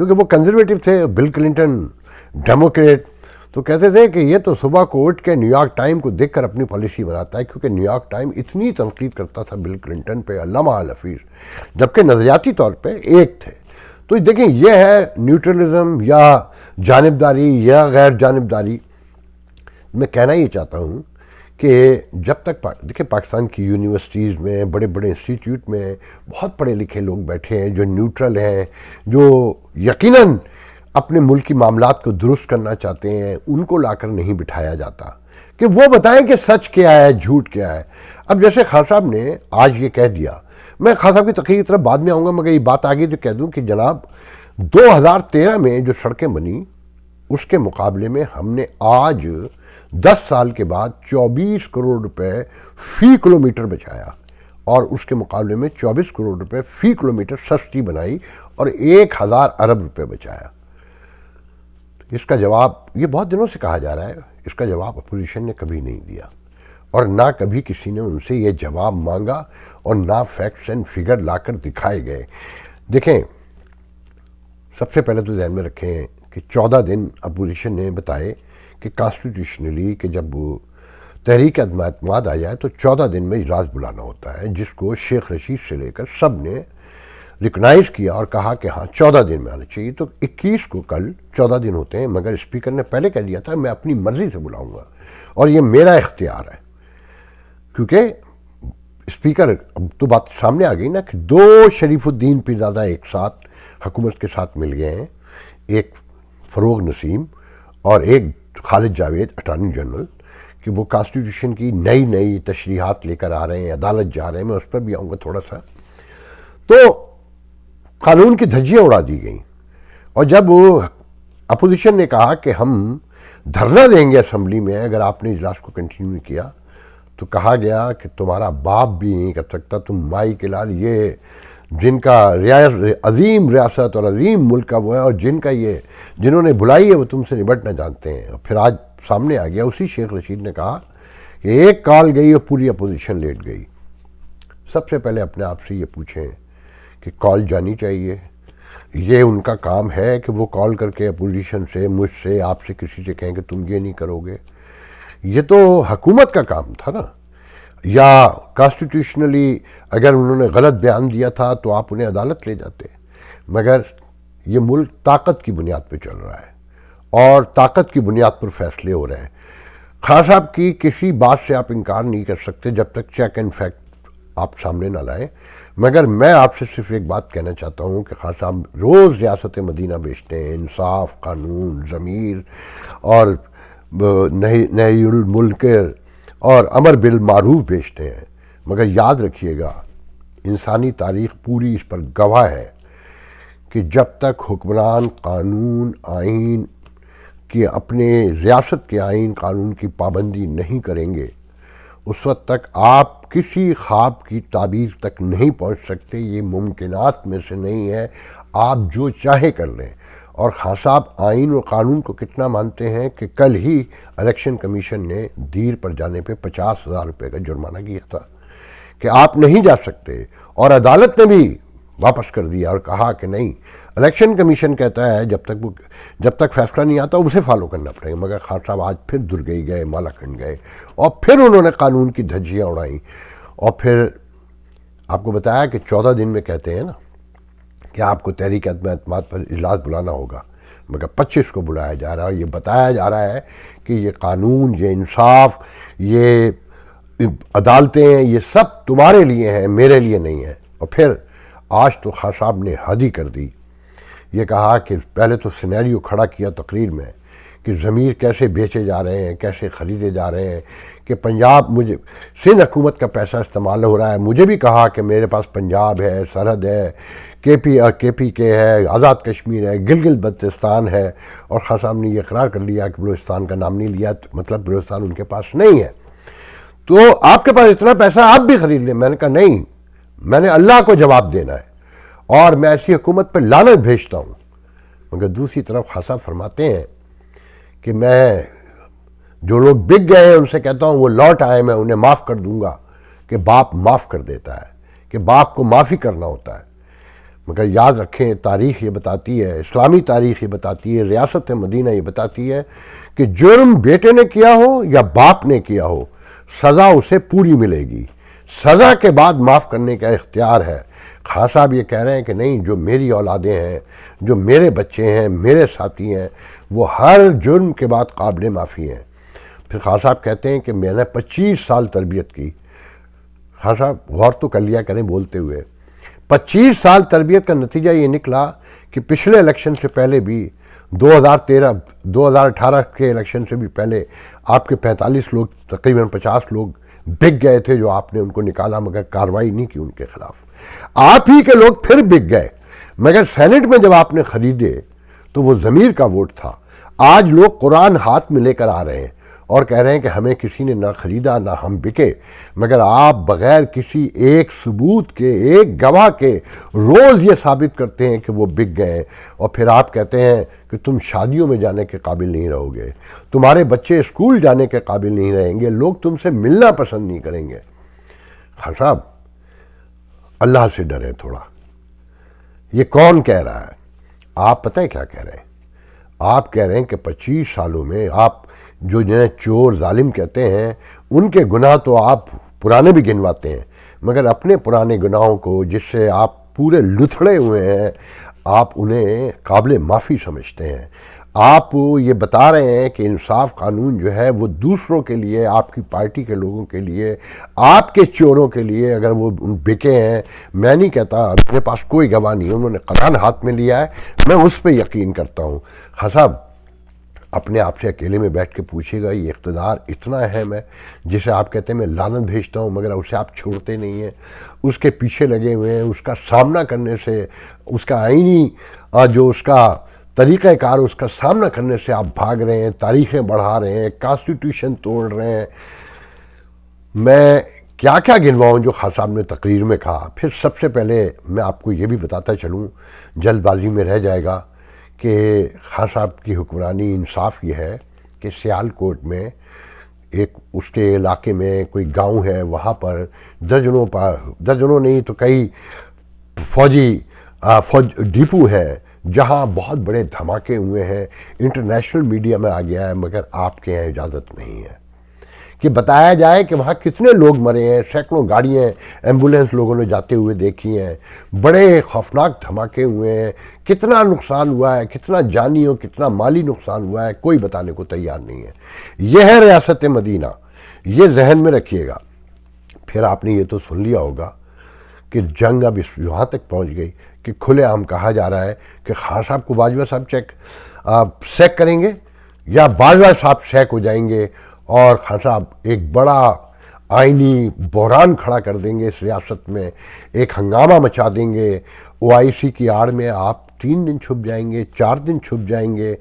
کیونکہ وہ کنزرویٹو تھے، بل کلنٹن ڈیموکریٹ، تو کہتے تھے کہ یہ تو صبح کو اٹھ کے نیو یارک ٹائم کو دیکھ کر اپنی پالیسی بناتا ہے، کیونکہ نیو یارک ٹائم اتنی تنقید کرتا تھا بل کلنٹن پہ، علامہ الحفیظ، جبکہ نظریاتی طور پہ ایک تھے۔ تو دیکھیں یہ ہے نیوٹرلزم یا جانبداری یا غیر جانبداری۔ میں کہنا یہ چاہتا ہوں کہ جب تک دیکھیں پاکستان کی یونیورسٹیز میں، بڑے بڑے انسٹیٹیوٹ میں بہت پڑھے لکھے لوگ بیٹھے ہیں جو نیوٹرل ہیں، جو یقیناً اپنے ملک کی معاملات کو درست کرنا چاہتے ہیں، ان کو لا کر نہیں بٹھایا جاتا کہ وہ بتائیں کہ سچ کیا ہے، جھوٹ کیا ہے۔ اب جیسے خان صاحب نے آج یہ کہہ دیا، میں خان صاحب کی تقریر کی طرف بعد میں آؤں گا، مگر یہ بات آگے تو کہہ دوں کہ جناب 2013 میں جو سڑکیں بنی اس کے مقابلے میں ہم نے آج 10 سال کے بعد 24 کروڑ روپے فی کلومیٹر بچایا، اور اس کے مقابلے میں 24 کروڑ روپے فی کلومیٹر سستی بنائی اور 1000 ارب روپے بچایا۔ اس کا جواب یہ بہت دنوں سے کہا جا رہا ہے، اس کا جواب اپوزیشن نے کبھی نہیں دیا، اور نہ کبھی کسی نے ان سے یہ جواب مانگا، اور نہ فیکٹس اینڈ فگر لا کر دکھائے گئے۔ دیکھیں سب سے پہلے تو ذہن میں رکھیں کہ 14 دن اپوزیشن نے بتائے کہ کانسٹیٹیوشنلی کہ جب تحریک عدم اعتماد آ جائے تو 14 دن میں اجلاس بلانا ہوتا ہے، جس کو شیخ رشید سے لے کر سب نے ریکگنائز کیا اور کہا کہ ہاں 14 دن میں آنا چاہیے۔ تو 21 کو کل 14 دن ہوتے ہیں، مگر اسپیکر نے پہلے کہہ دیا تھا میں اپنی مرضی سے بلاؤں گا، اور یہ میرا اختیار ہے، کیونکہ اسپیکر اب تو بات سامنے آ گئی نا کہ 2 شریف الدین پیرزادہ ایک ساتھ حکومت کے ساتھ مل گئے ہیں، ایک فروغ نسیم اور ایک خالد جاوید اٹارنی جنرل، کہ وہ کانسٹیٹیوشن کی نئی تشریحات لے کر آ رہے ہیں، عدالت جا رہے ہیں، میں اس پر بھی آؤں گا تھوڑا سا۔ تو قانون کی دھجیاں اڑا دی گئیں، اور جب اپوزیشن نے کہا کہ ہم دھرنا دیں گے اسمبلی میں اگر آپ نے اجلاس کو کنٹینیو کیا، تو کہا گیا کہ تمہارا باپ بھی نہیں کر سکتا، تم مائی کے لال، یہ جن کا عظیم ریاست اور عظیم ملک کا وہ ہے، اور جنہوں نے بلائی ہے وہ تم سے نبٹنا جانتے ہیں۔ اور پھر آج سامنے آ گیا، اسی شیخ رشید نے کہا کہ ایک کال گئی اور پوری اپوزیشن لیٹ گئی۔ سب سے پہلے اپنے آپ سے یہ پوچھیں کہ کال جانی چاہیے؟ یہ ان کا کام ہے کہ وہ کال کر کے اپوزیشن سے، مجھ سے، آپ سے، کسی سے کہیں کہ تم یہ نہیں کرو گے؟ یہ تو حکومت کا کام تھا نا۔ یا کانسٹیٹیوشنلی اگر انہوں نے غلط بیان دیا تھا تو آپ انہیں عدالت لے جاتے، مگر یہ ملک طاقت کی بنیاد پہ چل رہا ہے اور طاقت کی بنیاد پر فیصلے ہو رہے ہیں۔ خان صاحب کی کسی بات سے آپ انکار نہیں کر سکتے جب تک چیک اینڈ فیکٹ آپ سامنے نہ لائیں، مگر میں آپ سے صرف ایک بات کہنا چاہتا ہوں کہ خان صاحب روز ریاست مدینہ بیچتے ہیں، انصاف، قانون، ضمیر اور نہی المنکر اور امر بالمعروف بیچتے ہیں، مگر یاد رکھیے گا انسانی تاریخ پوری اس پر گواہ ہے کہ جب تک حکمران قانون، آئین کی، اپنے ریاست کے آئین قانون کی پابندی نہیں کریں گے، اس وقت تک آپ کسی خواب کی تعبیر تک نہیں پہنچ سکتے۔ یہ ممکنات میں سے نہیں ہے، آپ جو چاہے کر لیں۔ اور خان صاحب آئین و قانون کو کتنا مانتے ہیں کہ کل ہی الیکشن کمیشن نے دیر پر جانے پہ 50,000 روپے کا جرمانہ کیا تھا کہ آپ نہیں جا سکتے، اور عدالت نے بھی واپس کر دیا اور کہا کہ نہیں، الیکشن کمیشن کہتا ہے جب تک فیصلہ نہیں آتا اسے فالو کرنا پڑے گا۔ مگر خان صاحب آج پھر درگئی گئے، مالاکنڈ گئے، اور پھر انہوں نے قانون کی دھجیاں اڑائیں، اور پھر آپ کو بتایا کہ 14 دن میں کہتے ہیں نا کہ آپ کو تحریک عدم اعتماد پر اجلاس بلانا ہوگا، مگر 25 کو بلایا جا رہا ہے، اور یہ بتایا جا رہا ہے کہ یہ قانون، یہ انصاف، یہ عدالتیں، یہ سب تمہارے لیے ہیں، میرے لیے نہیں ہیں۔ اور پھر آج تو خان صاحب نے حد ہی کر دی، یہ کہا کہ پہلے تو سینیریو کھڑا کیا تقریر میں کہ ضمیر کیسے بیچے جا رہے ہیں، کیسے خریدے جا رہے ہیں، کہ پنجاب مجھے سندھ حکومت کا پیسہ استعمال ہو رہا ہے۔ مجھے بھی کہا کہ میرے پاس پنجاب ہے، سرحد ہے، کے پی کے ہے، آزاد کشمیر ہے، گلگت بلتستان ہے، اور خان صاحب نے یہ اقرار کر لیا کہ بلوچستان کا نام نہیں لیا، مطلب بلوچستان ان کے پاس نہیں ہے۔ تو آپ کے پاس اتنا پیسہ، آپ بھی خرید لیں۔ میں نے کہا نہیں، میں نے اللہ کو جواب دینا ہے، اور میں ایسی حکومت پہ لعنت بھیجتا ہوں۔ مگر دوسری طرف خان صاحب فرماتے ہیں کہ میں جو لوگ بک گئے ہیں ان سے کہتا ہوں وہ لوٹ آئے، میں انہیں معاف کر دوں گا، کہ باپ معاف کر دیتا ہے، کہ باپ کو معافی کرنا ہوتا ہے۔ مگر یاد رکھیں تاریخ یہ بتاتی ہے، اسلامی تاریخ یہ بتاتی ہے، ریاست مدینہ یہ بتاتی ہے کہ جرم بیٹے نے کیا ہو یا باپ نے کیا ہو سزا اسے پوری ملے گی، سزا کے بعد معاف کرنے کا اختیار ہے۔ خان صاحب یہ کہہ رہے ہیں کہ نہیں، جو میری اولادیں ہیں، جو میرے بچے ہیں، میرے ساتھی ہیں، وہ ہر جرم کے بعد قابل معافی ہیں۔ پھر خان صاحب کہتے ہیں کہ میں نے 25 سال تربیت کی۔ خان صاحب غور تو کر لیا کریں بولتے ہوئے، 25 سال تربیت کا نتیجہ یہ نکلا کہ پچھلے الیکشن سے پہلے بھی 2018 کے الیکشن سے بھی پہلے آپ کے 45 لوگ، تقریباً 50 لوگ بک گئے تھے جو آپ نے ان کو نکالا، مگر کارروائی نہیں کی ان کے خلاف۔ آپ ہی کے لوگ پھر بک گئے، مگر سینٹ میں جب آپ نے خریدے تو وہ ضمیر کا ووٹ تھا۔ آج لوگ قرآن ہاتھ میں لے کر آ رہے ہیں اور کہہ رہے ہیں کہ ہمیں کسی نے نہ خریدا نہ ہم بکے، مگر آپ بغیر کسی ایک ثبوت کے، ایک گواہ کے روز یہ ثابت کرتے ہیں کہ وہ بک گئے، اور پھر آپ کہتے ہیں کہ تم شادیوں میں جانے کے قابل نہیں رہو گے، تمہارے بچے اسکول جانے کے قابل نہیں رہیں گے، لوگ تم سے ملنا پسند نہیں کریں گے۔ خان صاحب اللہ سے ڈریں تھوڑا۔ یہ کون کہہ رہا ہے؟ آپ پتہ ہے کیا کہہ رہے ہیں؟ آپ کہہ رہے ہیں کہ 25 سالوں میں آپ جو جنہیں چور ظالم کہتے ہیں ان کے گناہ تو آپ پرانے بھی گنواتے ہیں، مگر اپنے پرانے گناہوں کو جس سے آپ پورے لتھڑے ہوئے ہیں آپ انہیں قابل معافی سمجھتے ہیں۔ آپ یہ بتا رہے ہیں کہ انصاف قانون جو ہے وہ دوسروں کے لیے، آپ کی پارٹی کے لوگوں کے لیے، آپ کے چوروں کے لیے اگر وہ بکے ہیں، میں نہیں کہتا، میرے پاس کوئی گواہ نہیں، انہوں نے قرآن ہاتھ میں لیا ہے، میں اس پہ یقین کرتا ہوں۔ خان صاحب اپنے آپ سے اکیلے میں بیٹھ کے پوچھے گا، یہ اقتدار اتنا اہم ہے جسے آپ کہتے ہیں میں لعنت بھیجتا ہوں، مگر اسے آپ چھوڑتے نہیں ہیں، اس کے پیچھے لگے ہوئے ہیں، اس کا سامنا کرنے سے، اس کا آئینی جو اس کا طریقہ کار، اس کا سامنا کرنے سے آپ بھاگ رہے ہیں، تاریخیں بڑھا رہے ہیں، کانسٹیٹیوشن توڑ رہے ہیں۔ میں کیا کیا گنواؤں جو خان صاحب نے تقریر میں کہا؟ پھر سب سے پہلے میں آپ کو یہ بھی بتاتا چلوں، جلد بازی میں رہ جائے گا، کہ خان صاحب کی حکمرانی انصاف یہ ہے کہ سیالکوٹ میں ایک اس کے علاقے میں کوئی گاؤں ہے، وہاں پر درجنوں نہیں تو کئی فوج ڈپو ہے جہاں بہت بڑے دھماکے ہوئے ہیں، انٹرنیشنل میڈیا میں آ گیا ہے، مگر آپ کے یہاں اجازت نہیں ہے کہ بتایا جائے کہ وہاں کتنے لوگ مرے ہیں، سینکڑوں گاڑیاں ایمبولینس لوگوں نے جاتے ہوئے دیکھی ہیں، بڑے خوفناک دھماکے ہوئے ہیں، کتنا نقصان ہوا ہے، کتنا جانی اور کتنا مالی نقصان ہوا ہے، کوئی بتانے کو تیار نہیں ہے۔ یہ ہے ریاست مدینہ، یہ ذہن میں رکھیے گا۔ پھر آپ نے یہ تو سن لیا ہوگا کہ جنگ اب یہاں تک پہنچ گئی کہ کھلے عام کہا جا رہا ہے کہ خان صاحب کو باجوہ صاحب سیک کریں گے یا باجوہ صاحب سیک ہو جائیں گے، اور خان صاحب ایک بڑا آئینی بحران کھڑا کر دیں گے اس ریاست میں، ایک ہنگامہ مچا دیں گے۔ OIC کی آڑ میں آپ 3 دن چھپ جائیں گے، 4 دن چھپ جائیں گے،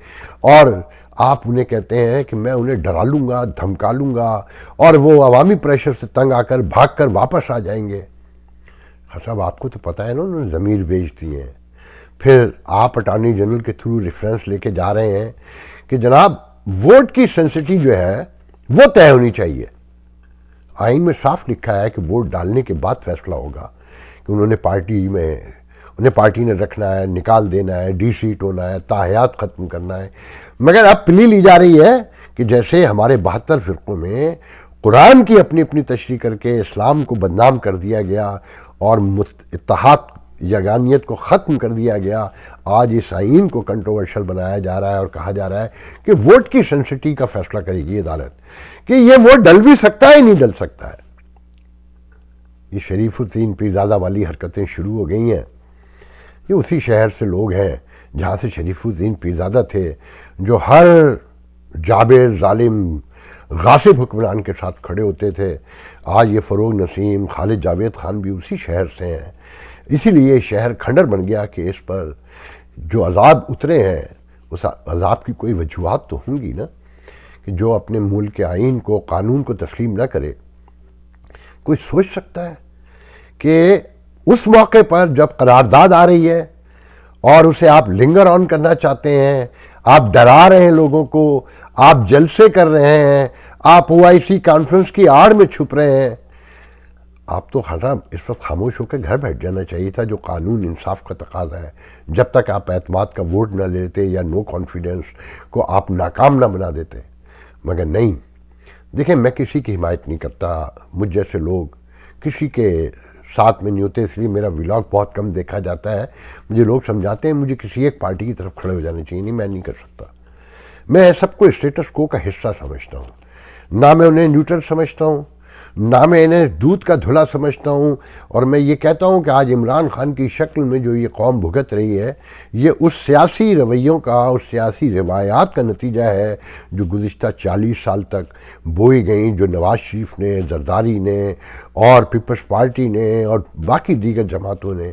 اور آپ انہیں کہتے ہیں کہ میں انہیں ڈرا لوں گا، دھمکا لوں گا، اور وہ عوامی پریشر سے تنگ آ کر بھاگ کر واپس آ جائیں گے۔ خان صاحب آپ کو تو پتہ ہے نا انہوں نے ضمیر بیچ دی ہیں۔ پھر آپ اٹارنی جنرل کے تھرو ریفرنس لے کے جا رہے ہیں کہ جناب ووٹ کی سینسٹی جو ہے وہ طے ہونی چاہیے۔ آئین میں صاف لکھا ہے کہ ووٹ ڈالنے کے بعد فیصلہ ہوگا کہ انہیں پارٹی نے رکھنا ہے، نکال دینا ہے، ڈی سیٹ ہونا ہے، تاحیات ختم کرنا ہے، مگر اب پلی لی جا رہی ہے کہ جیسے ہمارے 72 فرقوں میں قرآن کی اپنی اپنی تشریح کر کے اسلام کو بدنام کر دیا گیا اور اتحاد یگانیت کو ختم کر دیا گیا، آج اس آئین کو کنٹروورشل بنایا جا رہا ہے اور کہا جا رہا ہے کہ ووٹ کی سینسٹی کا فیصلہ کرے گی عدالت، کہ یہ ووٹ ڈل بھی سکتا ہے نہیں ڈل سکتا ہے۔ یہ شریف الدین پیرزادہ والی حرکتیں شروع ہو گئی ہیں۔ یہ اسی شہر سے لوگ ہیں جہاں سے شریف الدین پیرزادہ تھے، جو ہر جابر ظالم غاصب حکمران کے ساتھ کھڑے ہوتے تھے۔ آج یہ فروغ نسیم، خالد جاوید خان بھی اسی شہر سے ہیں، اسی لیے یہ شہر کھنڈر بن گیا کہ اس پر جو عذاب اترے ہیں اس عذاب کی کوئی وجوہات تو ہوں گی نا، کہ جو اپنے ملک کے آئین کو، قانون کو تسلیم نہ کرے۔ کوئی سوچ سکتا ہے کہ اس موقع پر جب قرارداد آ رہی ہے اور اسے آپ لنگر آن کرنا چاہتے ہیں، آپ ڈرا رہے ہیں لوگوں کو، آپ جلسے کر رہے ہیں، آپ OIC کانفرنس کی آڑ میں چھپ رہے ہیں، آپ تو خان صاحب اس وقت خاموش ہو کے گھر بیٹھ جانا چاہیے تھا، جو قانون انصاف کا تقاضا ہے. جب تک آپ اعتماد کا ووٹ نہ لیتے یا نو کانفیڈنس کو آپ ناکام نہ بنا دیتے. مگر نہیں. دیکھیں میں کسی کی حمایت نہیں کرتا، مجھ جیسے لوگ کسی کے ساتھ میں نہیں ہوتے، اس لیے میرا ولاگ بہت کم دیکھا جاتا ہے. مجھے لوگ سمجھاتے ہیں مجھے کسی ایک پارٹی کی طرف کھڑے ہو جانا چاہیے. نہیں، میں نہیں کر سکتا. میں سب کو اسٹیٹس کو کا حصہ سمجھتا ہوں، نہ میں انہیں نیوٹرل سمجھتا ہوں، نہ میں انہیں دودھ کا دھلا سمجھتا ہوں. اور میں یہ کہتا ہوں کہ آج عمران خان کی شکل میں جو یہ قوم بھگت رہی ہے، یہ اس سیاسی رویوں کا، اس سیاسی روایات کا نتیجہ ہے جو گزشتہ 40 سال تک بوئی گئیں، جو نواز شریف نے، زرداری نے اور پیپلز پارٹی نے اور باقی دیگر جماعتوں نے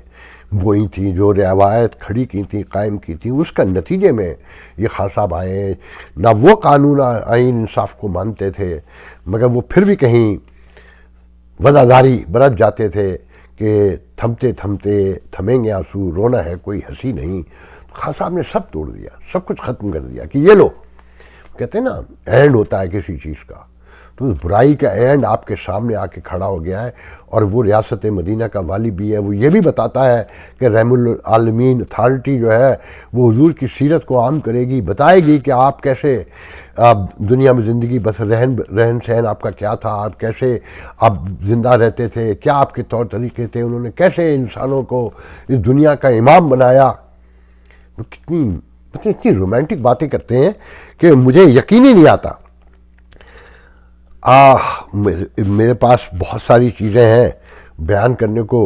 بوئی تھیں، جو روایت کھڑی کی تھیں، قائم کی تھیں. اس کا نتیجے میں یہ خان صاحب آئے. نہ وہ قانون آئین انصاف کو مانتے تھے، مگر وہ پھر بھی کہیں وزاداری برت جاتے تھے کہ تھمتے تھمتے تھمیں گے آنسو، رونا ہے کوئی ہنسی نہیں. خان صاحب نے سب توڑ دیا، سب کچھ ختم کر دیا کہ یہ لو. کہتے ہیں نا اینڈ ہوتا ہے کسی چیز کا، تو اس برائی کا اینڈ آپ کے سامنے آ کے کھڑا ہو گیا ہے. اور وہ ریاست مدینہ کا والی بھی ہے، وہ یہ بھی بتاتا ہے کہ رحم العالمین اتھارٹی جو ہے وہ حضور کی سیرت کو عام کرے گی، بتائے گی کہ آپ کیسے دنیا میں زندگی بس رہن سہن آپ کا کیا تھا، آپ کیسے آپ زندہ رہتے تھے، کیا آپ کے طور طریقے تھے، انہوں نے کیسے انسانوں کو اس دنیا کا امام بنایا. وہ اتنی رومانٹک باتیں کرتے ہیں کہ مجھے یقین ہی نہیں آتا. میرے پاس بہت ساری چیزیں ہیں بیان کرنے کو،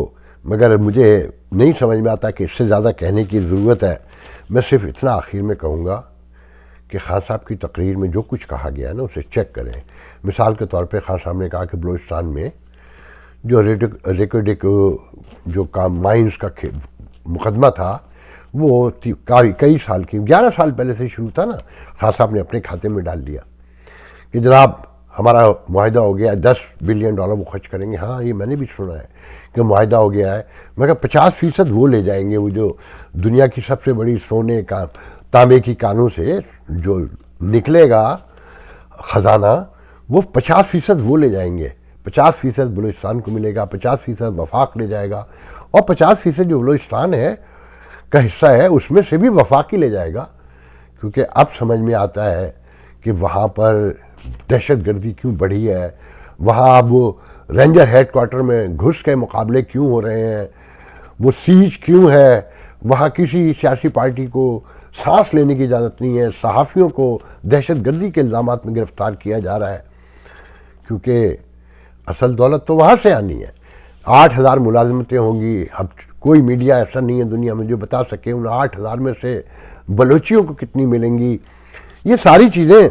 مگر مجھے نہیں سمجھ میں آتا کہ اس سے زیادہ کہنے کی ضرورت ہے. میں صرف اتنا آخر میں کہوں گا کہ خان صاحب کی تقریر میں جو کچھ کہا گیا ہے نا اسے چیک کریں. مثال کے طور پہ خان صاحب نے کہا کہ بلوچستان میں جو ریکارڈک جو مائنز کا مقدمہ تھا وہ کئی سال کی 11 سال پہلے سے شروع تھا نا. خان صاحب نے اپنے کھاتے میں ڈال دیا کہ جناب ہمارا معاہدہ ہو گیا ہے، $10 بلین وہ خرچ کریں گے. ہاں یہ میں نے بھی سنا ہے کہ معاہدہ ہو گیا ہے، مگر 50% وہ لے جائیں گے. وہ جو دنیا کی سب سے بڑی سونے کا تانبے کی کانوں سے جو نکلے گا خزانہ، وہ 50% وہ لے جائیں گے. 50% بلوچستان کو ملے گا، 50% وفاق لے جائے گا، اور 50% جو بلوچستان ہے کا حصہ ہے اس میں سے بھی وفاق ہی لے جائے گا. کیونکہ اب سمجھ میں آتا ہے کہ وہاں پر دہشت گردی کیوں بڑھی ہے، وہاں اب وہ رینجر ہیڈ کوارٹر میں گھس کے مقابلے کیوں ہو رہے ہیں، وہ سیج کیوں ہے، وہاں کسی سیاسی پارٹی کو سانس لینے کی اجازت نہیں ہے، صحافیوں کو دہشت گردی کے الزامات میں گرفتار کیا جا رہا ہے. کیونکہ اصل دولت تو وہاں سے آنی ہے. 8,000 ملازمتیں ہوں گی. اب کوئی میڈیا ایسا نہیں ہے دنیا میں جو بتا سکے ان 8,000 میں سے بلوچیوں کو کتنی ملیں گی. یہ ساری چیزیں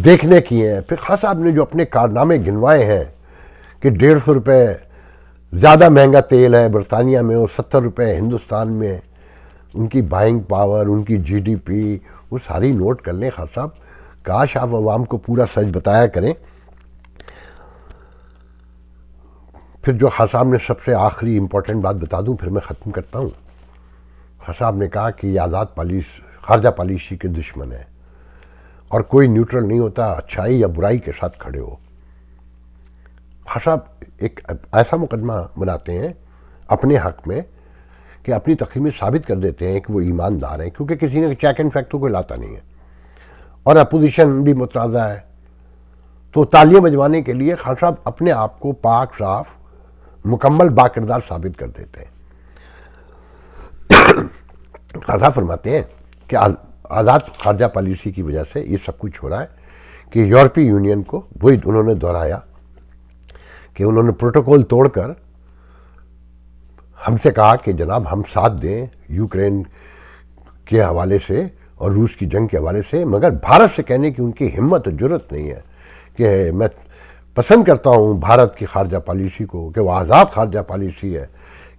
دیکھنے کی ہیں. پھر خان صاحب نے جو اپنے کارنامے گنوائے ہیں کہ 150 روپے زیادہ مہنگا تیل ہے برطانیہ میں اور 70 روپے ہندوستان میں، ان کی بائنگ پاور، ان کی جی ڈی پی، وہ ساری نوٹ کر لیں خان صاحب. کاش آپ عوام کو پورا سچ بتایا کریں. پھر جو خان صاحب نے سب سے آخری امپورٹنٹ بات بتا دوں پھر میں ختم کرتا ہوں. خان صاحب نے کہا کہ یہ آزاد خارجہ پالیسی کے دشمن ہے اور کوئی نیوٹرل نہیں ہوتا، اچھائی یا برائی کے ساتھ کھڑے ہو. خان صاحب ایک ایسا مقدمہ بناتے ہیں اپنے حق میں کہ اپنی تقریر میں ثابت کر دیتے ہیں کہ وہ ایماندار ہیں، کیونکہ کسی نے چیک اینڈ فیکٹ کو لاتا نہیں ہے اور اپوزیشن بھی متنازع ہے. تو تالیاں بجوانے کے لیے خان صاحب اپنے آپ کو پاک صاف مکمل باکردار ثابت کر دیتے ہیں. خان صاحب فرماتے ہیں کہ آزاد خارجہ پالیسی کی وجہ سے یہ سب کچھ ہو رہا ہے کہ یورپی یونین کو وہی انہوں نے دہرایا کہ انہوں نے پروٹوکول توڑ کر ہم سے کہا کہ جناب ہم ساتھ دیں یوکرین کے حوالے سے اور روس کی جنگ کے حوالے سے، مگر بھارت سے کہنے کی ان کی ہمت اور جرت نہیں ہے کہ میں پسند کرتا ہوں بھارت کی خارجہ پالیسی کو کہ وہ آزاد خارجہ پالیسی ہے،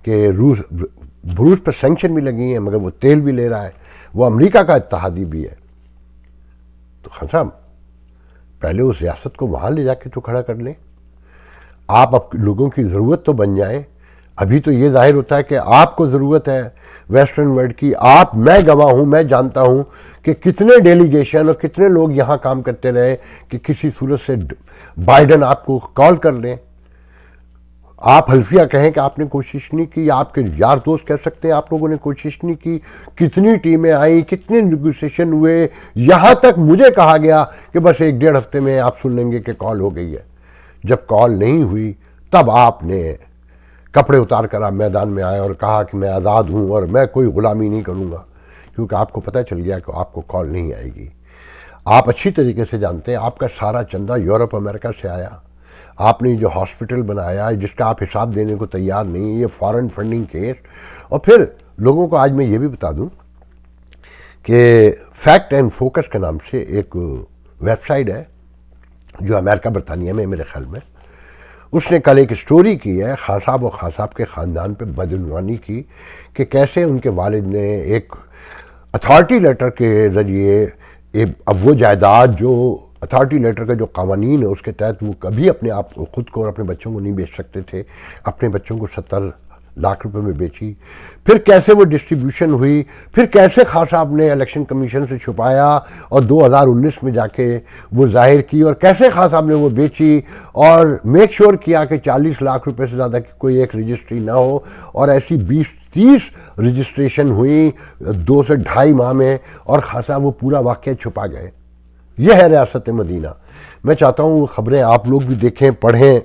کہ روس پر سینکشن بھی لگی ہیں مگر وہ تیل بھی لے رہا ہے، وہ امریکہ کا اتحادی بھی ہے. تو خان صاحب پہلے اس ریاست کو وہاں لے جا کے تو کھڑا کر لیں. آپ اب لوگوں کی ضرورت تو بن جائیں. ابھی تو یہ ظاہر ہوتا ہے کہ آپ کو ضرورت ہے ویسٹرن ورلڈ کی. میں گواہ ہوں، میں جانتا ہوں کہ کتنے ڈیلیگیشن اور کتنے لوگ یہاں کام کرتے رہے کہ کسی صورت سے بائیڈن آپ کو کال کر لیں، آپ حلفیہ کہیں کہ آپ نے کوشش نہیں کی، آپ کے یار دوست کہہ سکتے ہیں آپ لوگوں نے کوشش نہیں کی، کتنی ٹیمیں آئیں، کتنے نیگوسیشن ہوئے، یہاں تک مجھے کہا گیا کہ بس 1-1.5 ہفتے میں آپ سن لیں گے کہ کال ہو گئی ہے۔ جب کال نہیں ہوئی تب آپ نے کپڑے اتار کر آپ میدان میں آئے اور کہا کہ میں آزاد ہوں اور میں کوئی غلامی نہیں کروں گا، کیونکہ آپ کو پتہ چل گیا کہ آپ کو کال نہیں آئے گی۔ آپ اچھی طریقے سے جانتے ہیں آپ کا سارا چندہ یورپ امریکہ سے آیا، آپ نے جو ہاسپٹل بنایا جس کا آپ حساب دینے کو تیار نہیں، یہ فارن فنڈنگ کیس۔ اور پھر لوگوں کو آج میں یہ بھی بتا دوں کہ فیکٹ اینڈ فوکس کے نام سے ایک ویب سائٹ ہے جو امریکہ برطانیہ میں میرے خیال میں، اس نے کل ایک سٹوری کی ہے خان صاحب اور خان صاحب کے خاندان پہ بدعنوانی کی کہ کیسے ان کے والد نے ایک اتھارٹی لیٹر کے ذریعے اب وہ جائیداد جو اتھارٹی لیٹر کا جو قوانین ہے اس کے تحت وہ کبھی اپنے آپ کو خود کو اور اپنے بچوں کو نہیں بیچ سکتے تھے، اپنے بچوں کو 70 لاکھ روپے میں بیچی، پھر کیسے وہ ڈسٹریبیوشن ہوئی، پھر کیسے خان صاحب نے الیکشن کمیشن سے چھپایا اور 2019 میں جا کے وہ ظاہر کی، اور کیسے خان صاحب نے وہ بیچی اور میک شور کیا کہ 40 لاکھ روپے سے زیادہ کی کوئی ایک رجسٹری نہ ہو، اور ایسی 20-30 رجسٹریشن ہوئی 2 سے 2.5 ماہ میں، اور خان صاحب وہ پورا واقعہ چھپا گئے۔ یہ ہے ریاست مدینہ۔ میں چاہتا ہوں وہ خبریں آپ لوگ بھی دیکھیں، پڑھیں۔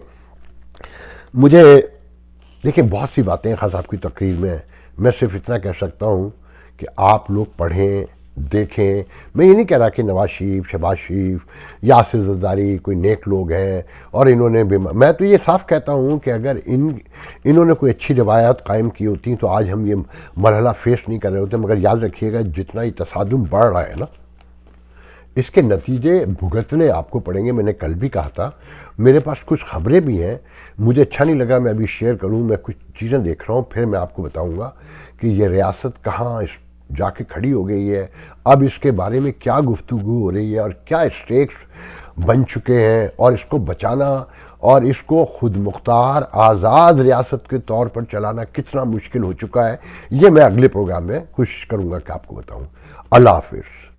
مجھے دیکھیں بہت سی باتیں خان صاحب کی تقریر میں صرف اتنا کہہ سکتا ہوں کہ آپ لوگ پڑھیں، دیکھیں۔ میں یہ نہیں کہہ رہا کہ نواز شریف، شہباز شریف، یاسر زرداری کوئی نیک لوگ ہیں اور انہوں نے میں تو یہ صاف کہتا ہوں کہ اگر انہوں نے کوئی اچھی روایات قائم کی ہوتی تو آج ہم یہ مرحلہ فیس نہیں کر رہے ہوتے۔ مگر یاد رکھیے گا جتنا ہی تصادم بڑھ رہا ہے نا، اس کے نتیجے بھگتنے آپ کو پڑیں گے۔ میں نے کل بھی کہا تھا میرے پاس کچھ خبریں بھی ہیں، مجھے اچھا نہیں لگا میں ابھی شیئر کروں، میں کچھ چیزیں دیکھ رہا ہوں، پھر میں آپ کو بتاؤں گا کہ یہ ریاست کہاں جا کے کھڑی ہو گئی ہے، اب اس کے بارے میں کیا گفتگو ہو رہی ہے اور کیا اسٹیکس بن چکے ہیں، اور اس کو بچانا اور اس کو خود مختار آزاد ریاست کے طور پر چلانا کتنا مشکل ہو چکا ہے۔ یہ میں اگلے پروگرام میں کوشش کروں گا کہ آپ کو بتاؤں۔ اللہ حافظ۔